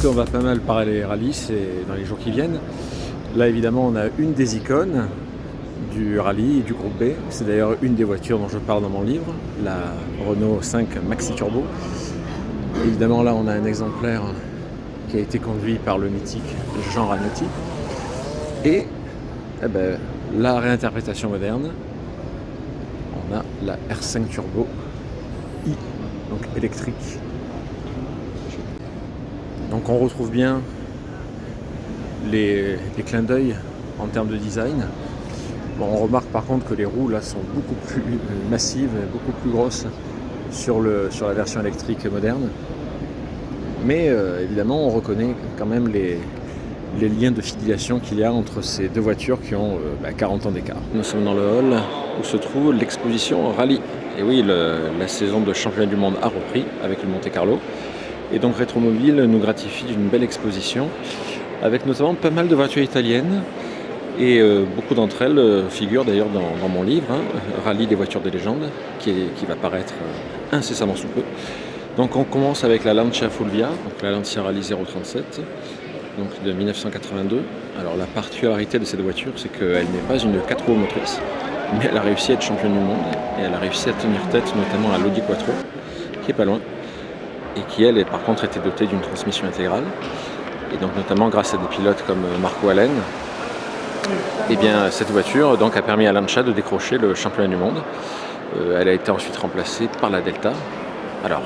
on va pas mal parler les rallyes dans les jours qui viennent. Là, évidemment, on a une des icônes du rallye et du groupe B. C'est d'ailleurs une des voitures dont je parle dans mon livre, la Renault 5 Maxi Turbo. Évidemment, là, on a un exemplaire qui a été conduit par le mythique Jean Ragnotti. Et la réinterprétation moderne, on a la R5 Turbo I, donc électrique. Donc on retrouve bien les clins d'œil en termes de design. Bon, on remarque par contre que les roues là sont beaucoup plus massives, beaucoup plus grosses sur la version électrique moderne. Mais évidemment on reconnaît quand même les liens de filiation qu'il y a entre ces deux voitures qui ont 40 ans d'écart. Nous sommes dans le hall où se trouve l'exposition Rallye. Et oui, la saison de championnat du monde a repris avec le Monte Carlo. Et donc Rétromobile nous gratifie d'une belle exposition avec notamment pas mal de voitures italiennes et beaucoup d'entre elles figurent d'ailleurs dans mon livre, Rallye des voitures des légendes, qui va paraître incessamment sous peu. Donc on commence avec la Lancia Fulvia, donc la Lancia Rally 037, donc de 1982. Alors la particularité de cette voiture, c'est qu'elle n'est pas une 4 roues motrices, mais elle a réussi à être championne du monde et elle a réussi à tenir tête notamment à l'Audi Quattro, qui est pas loin, et qui elle, par contre, était dotée d'une transmission intégrale. Et donc notamment grâce à des pilotes comme Marco Allen, et bien cette voiture donc a permis à Lancia de décrocher le championnat du monde. Elle a été ensuite remplacée par la Delta. Alors,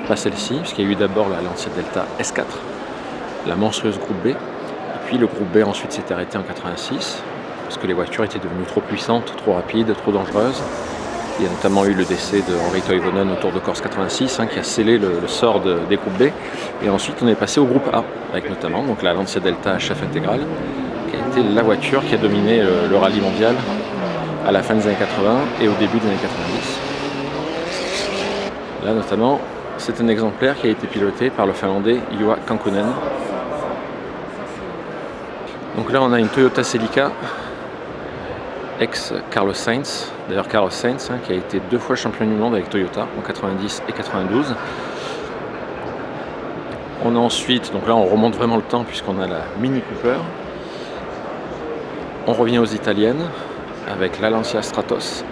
pas celle-ci, puisqu'il y a eu d'abord la Lancia Delta S4, la monstrueuse groupe B. Et puis le groupe B ensuite s'est arrêté en 86, parce que les voitures étaient devenues trop puissantes, trop rapides, trop dangereuses. Il y a notamment eu le décès de Henri Toivonen au Tour de Corse 86 qui a scellé le sort des groupes B. Et ensuite on est passé au groupe A, avec notamment donc, la Lancia Delta chef intégrale, qui a été la voiture qui a dominé le rallye mondial à la fin des années 80 et au début des années 90. Là notamment, c'est un exemplaire qui a été piloté par le Finlandais Juha Kankkunen. Donc là on a une Toyota Celica ex-Carlos Sainz, d'ailleurs Carlos Sainz qui a été 2 fois champion du monde avec Toyota en 90 et 92. On a ensuite, donc là on remonte vraiment le temps puisqu'on a la Mini Cooper. On revient aux italiennes avec la Lancia Stratos,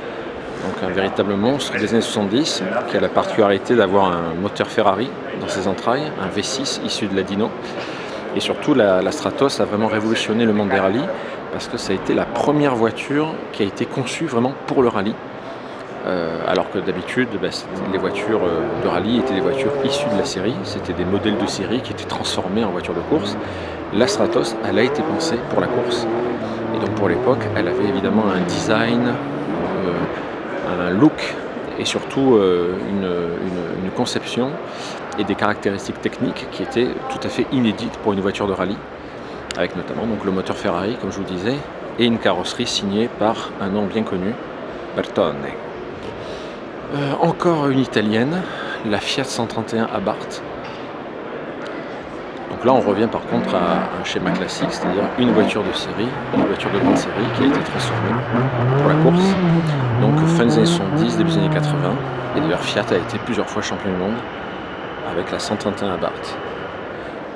donc un véritable monstre des années 70 qui a la particularité d'avoir un moteur Ferrari dans ses entrailles, un V6 issu de la Dino. Et surtout la Stratos a vraiment révolutionné le monde des rallyes, parce que ça a été la première voiture qui a été conçue vraiment pour le rallye. Alors que d'habitude, les voitures de rallye étaient des voitures issues de la série, c'était des modèles de série qui étaient transformés en voitures de course. La Stratos, elle a été pensée pour la course. Et donc pour l'époque, elle avait évidemment un design, un look et surtout une conception et des caractéristiques techniques qui étaient tout à fait inédites pour une voiture de rallye, avec notamment donc, le moteur Ferrari, comme je vous disais, et une carrosserie signée par un nom bien connu, Bertone. Encore une italienne, la Fiat 131 Abarth. Donc là, on revient par contre à un schéma classique, c'est-à-dire une voiture de série, une voiture de grande série qui a été transformée pour la course. Donc fin des années 70, début des années 80, et d'ailleurs Fiat a été plusieurs fois champion du monde avec la 131 Abarth.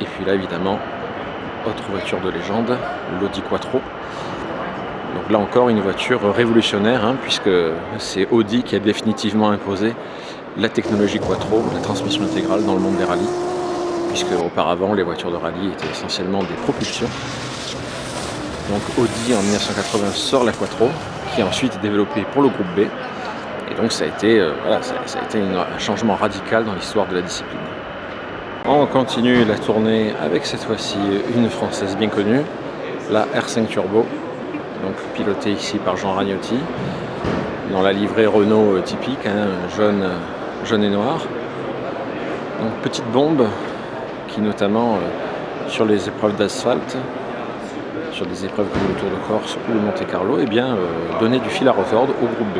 Et puis là, évidemment, autre voiture de légende, l'Audi Quattro. Donc là encore une voiture révolutionnaire, puisque c'est Audi qui a définitivement imposé la technologie Quattro, la transmission intégrale dans le monde des rallyes, puisque auparavant les voitures de rallye étaient essentiellement des propulsions. Donc Audi en 1980 sort la Quattro, qui est ensuite développée pour le groupe B. Et donc ça a été un changement radical dans l'histoire de la discipline. On continue la tournée avec cette fois-ci une française bien connue, la R5 Turbo, donc pilotée ici par Jean Ragnotti, dans la livrée Renault typique, jaune et noir. Donc petite bombe qui notamment sur les épreuves d'asphalte, sur des épreuves comme le Tour de Corse ou le Monte Carlo, donnait du fil à retordre au groupe B.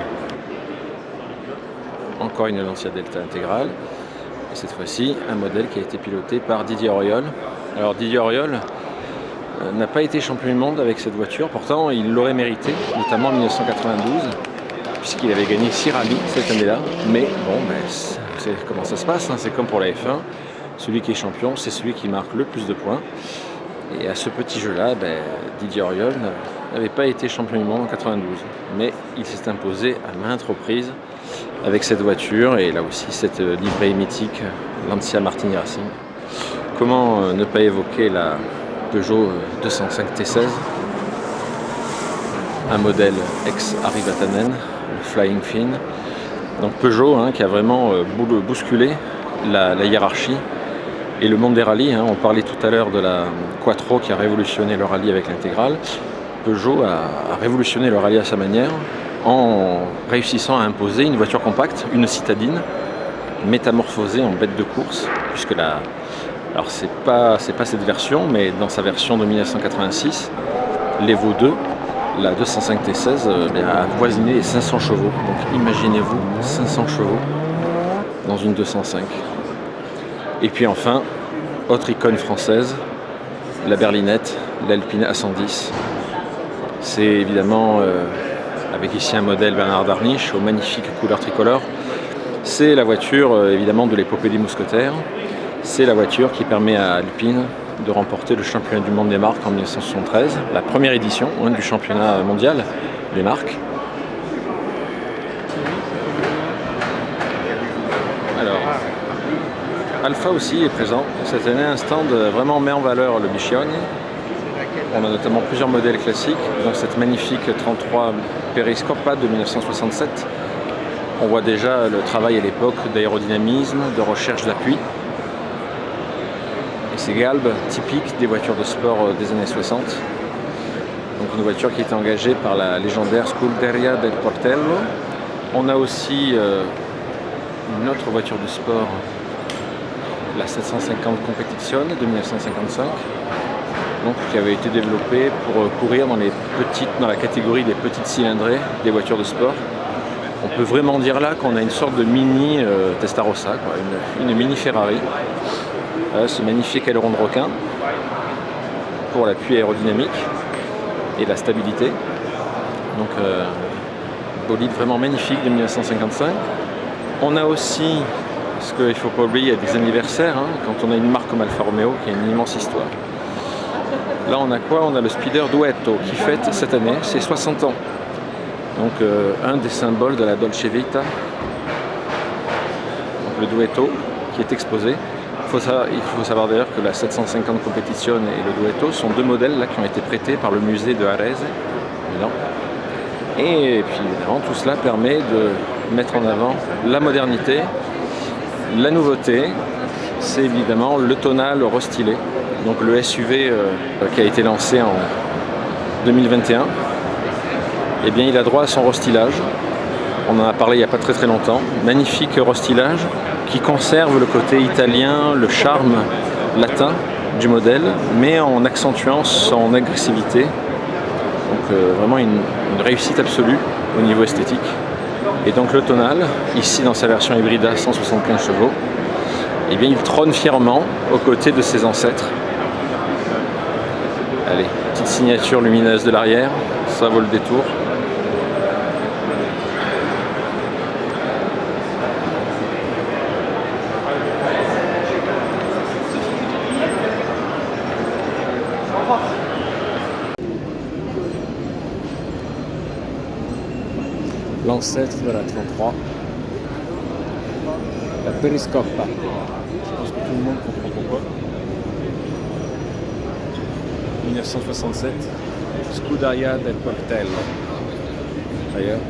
Encore une Lancia Delta intégrale. Et cette fois-ci, un modèle qui a été piloté par Didier Auriol. Alors Didier Auriol n'a pas été champion du monde avec cette voiture, pourtant il l'aurait mérité, notamment en 1992, puisqu'il avait gagné 6 rallyes cette année-là. Mais bon, c'est comment ça se passe, c'est comme pour la F1, Celui qui est champion, c'est celui qui marque le plus de points. Et à ce petit jeu-là, Didier Auriol n'avait pas été champion du monde en 92. Mais il s'est imposé à maintes reprises avec cette voiture et là aussi cette livrée mythique Lancia Martini Racing. Comment ne pas évoquer la Peugeot 205 T16, un modèle ex-Harry Vatanen, le Flying Finn. Donc Peugeot qui a vraiment bousculé la hiérarchie et le monde des rallyes. On parlait tout à l'heure de la Quattro qui a révolutionné le rallye avec l'intégrale. Peugeot a révolutionné le rallye à sa manière en réussissant à imposer une voiture compacte, une citadine, métamorphosée en bête de course, puisque alors c'est pas cette version, mais dans sa version de 1986, l'Evo 2, la 205 T16 a avoisiné les 500 chevaux. Donc imaginez-vous 500 chevaux dans une 205. Et puis enfin, autre icône française, la berlinette, l'Alpine A110. C'est évidemment, avec ici un modèle Bernard Darniche, aux magnifiques couleurs tricolores, c'est la voiture évidemment de l'épopée des mousquetaires. C'est la voiture qui permet à Alpine de remporter le championnat du monde des marques en 1973, la première édition du championnat mondial des marques. Alors, Alfa aussi est présent. Cette année, un stand vraiment met en valeur le Biscione. On a notamment plusieurs modèles classiques, dont cette magnifique 33 Periscopa de 1967. On voit déjà le travail à l'époque d'aérodynamisme, de recherche d'appui. Et ces galbes typiques des voitures de sport des années 60. Donc une voiture qui était engagée par la légendaire Scuderia del Portello. On a aussi une autre voiture de sport, la 750 Competizione de 1955, donc, qui avait été développée pour courir dans la catégorie des petites cylindrées des voitures de sport. On peut vraiment dire là qu'on a une sorte de mini Testarossa, une mini Ferrari. Ce magnifique aileron de requin pour l'appui aérodynamique et la stabilité. Donc bolide vraiment magnifique de 1955. On a aussi, ce qu'il ne faut pas oublier, il y a des anniversaires, quand on a une marque comme Alfa Romeo qui a une immense histoire. Là on a quoi? On a le Spider Duetto qui fête cette année ses 60 ans. Donc un des symboles de la Dolce Vita. Donc, le Duetto qui est exposé. Il faut savoir d'ailleurs que la 750 Competizione et le Duetto sont deux modèles là, qui ont été prêtés par le musée de Arese. Et puis évidemment tout cela permet de mettre en avant la modernité, la nouveauté. C'est évidemment le tonal restylé, donc le SUV qui a été lancé en 2021. Eh bien il a droit à son restylage. On en a parlé il n'y a pas très longtemps. Magnifique restylage qui conserve le côté italien, le charme latin du modèle, mais en accentuant son agressivité. Donc vraiment une réussite absolue au niveau esthétique. Et donc le tonal, ici dans sa version hybride à 175 chevaux, eh bien il trône fièrement aux côtés de ses ancêtres. Allez, petite signature lumineuse de l'arrière, ça vaut le détour. L'ancêtre de la 33, la Periscopa. Je pense que tout le monde comprend pourquoi. 1967, Scuderia del Portello. D'ailleurs,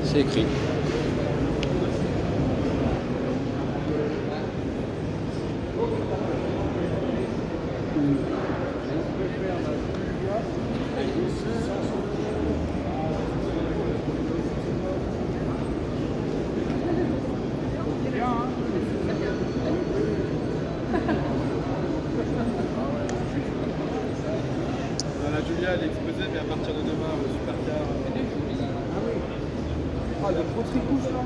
c'est écrit. Elle est exposée, mais à partir de demain, le supercar. Ah, il y a trop de tricouches là.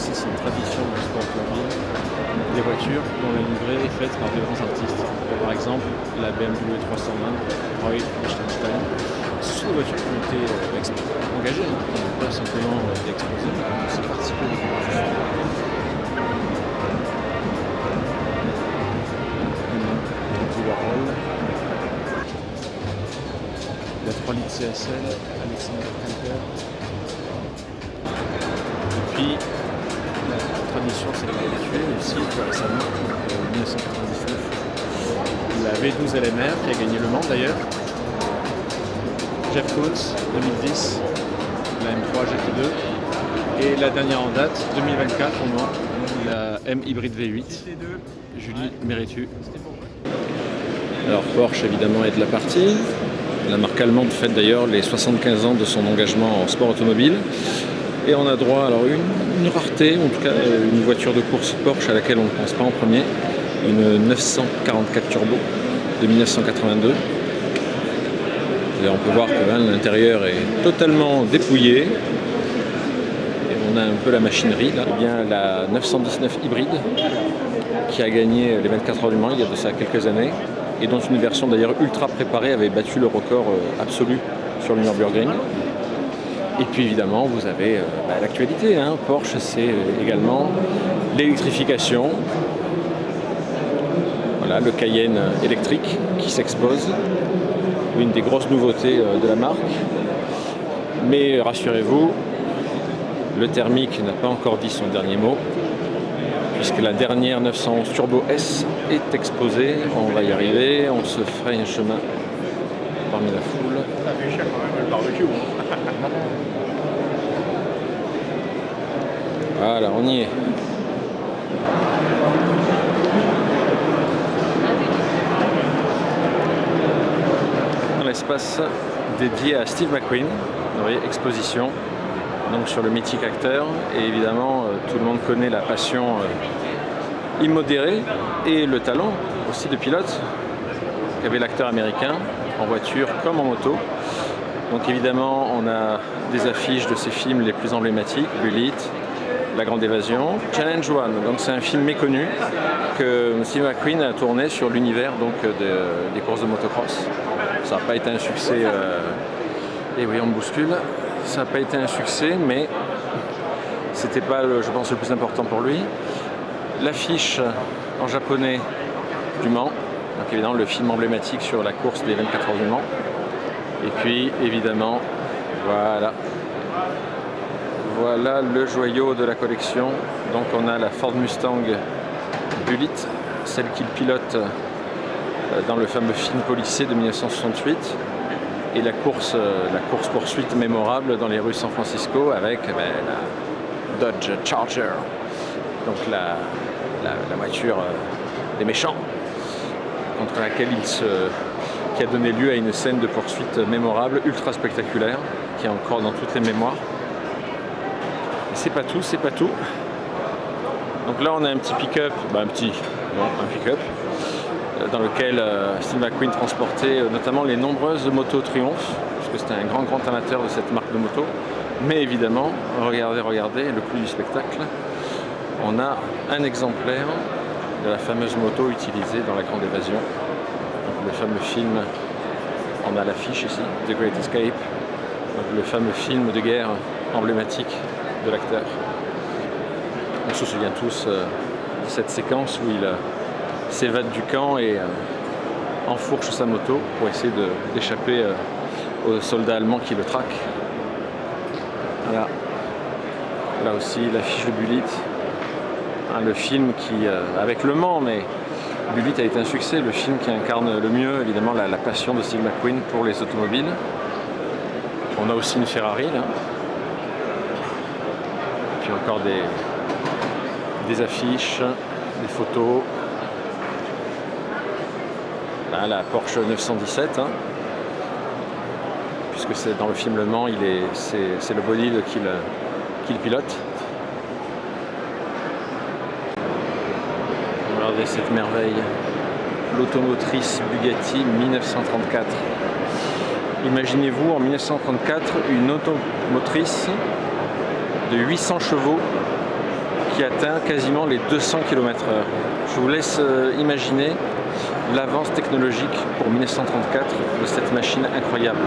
ici c'est une tradition du sport automobile, des voitures dont la livrée est faite par de grands artistes. Par exemple, la BMW 320, Roy Lichtenstein. Ce sont des voitures qui ont été engagées, qui n'ont pas simplement été exposées, mais qui ont aussi participé à des compétitions. La 3 litres CSL, Alexander Camper. Et puis, la tradition s'est perpétuée aussi plus récemment, en 1999. La V12 LMR qui a gagné le Mans d'ailleurs. Jeff Coates, 2010, la M3 GT2. Et la dernière en date, 2024 au Mans, la M Hybrid V8. Julie Méritu. Alors Porsche évidemment est de la partie. La marque allemande fête d'ailleurs les 75 ans de son engagement en sport automobile. Et on a droit alors une rareté, en tout cas une voiture de course Porsche à laquelle on ne pense pas en premier. Une 944 Turbo de 1982. Et on peut voir que l'intérieur est totalement dépouillé. Et on a un peu la machinerie là. Et bien la 919 hybride qui a gagné les 24 heures du Mans il y a de ça quelques années. Et dont une version d'ailleurs ultra préparée avait battu le record absolu sur le Nürburgring. Et puis évidemment vous avez l'actualité, Porsche c'est également l'électrification. Voilà, le Cayenne électrique qui s'expose, une des grosses nouveautés de la marque. Mais rassurez-vous, le thermique n'a pas encore dit son dernier mot, puisque la dernière 911 Turbo S est exposée. On va y arriver, on se ferait un chemin parmi la foule. Ça fait cher quand même le barbecue. Voilà, on y est. Dans l'espace dédié à Steve McQueen, vous voyez, exposition. Donc sur le mythique acteur, et évidemment tout le monde connaît la passion immodérée et le talent aussi de pilote qu'avait l'acteur américain en voiture comme en moto. Donc évidemment on a des affiches de ses films les plus emblématiques, Bullitt, La Grande Évasion, Challenge One, donc c'est un film méconnu que Steve McQueen a tourné sur l'univers donc des courses de motocross. Ça n'a pas été un succès, et oui on me bouscule. Ça n'a pas été un succès, mais c'était pas, je pense, le plus important pour lui. L'affiche en japonais du Mans, donc évidemment le film emblématique sur la course des 24 heures du Mans. Et puis évidemment, voilà le joyau de la collection. Donc on a la Ford Mustang Bullitt, celle qu'il pilote dans le fameux film policier de 1968. Et la course-poursuite mémorable dans les rues de San Francisco avec la Dodge Charger, donc la voiture des méchants, contre laquelle qui a donné lieu à une scène de poursuite mémorable, ultra spectaculaire, qui est encore dans toutes les mémoires. Et c'est pas tout. Donc là on a un petit pick-up, un pick-up, dans lequel Steve McQueen transportait notamment les nombreuses motos Triumph, puisque c'était un grand amateur de cette marque de moto. Mais évidemment, regardez, le clou du spectacle, on a un exemplaire de la fameuse moto utilisée dans La Grande Évasion. Donc, le fameux film, on a l'affiche ici, The Great Escape, donc, le fameux film de guerre emblématique de l'acteur. On se souvient tous de cette séquence où il s'évade du camp et enfourche sa moto pour essayer d'échapper aux soldats allemands qui le traquent. Voilà. Là aussi l'affiche de Bullitt, le film qui, avec Le Mans, mais Bullitt a été un succès, le film qui incarne le mieux évidemment la passion de Steve McQueen pour les automobiles. On a aussi une Ferrari là. Et puis encore des affiches, des photos. Là, la Porsche 917, puisque c'est dans le film Le Mans, c'est le bolide qu'il pilote. Regardez cette merveille, l'automotrice Bugatti 1934. Imaginez-vous en 1934 une automotrice de 800 chevaux qui atteint quasiment les 200 km/h. Je vous laisse imaginer l'avance technologique pour 1934 de cette machine incroyable.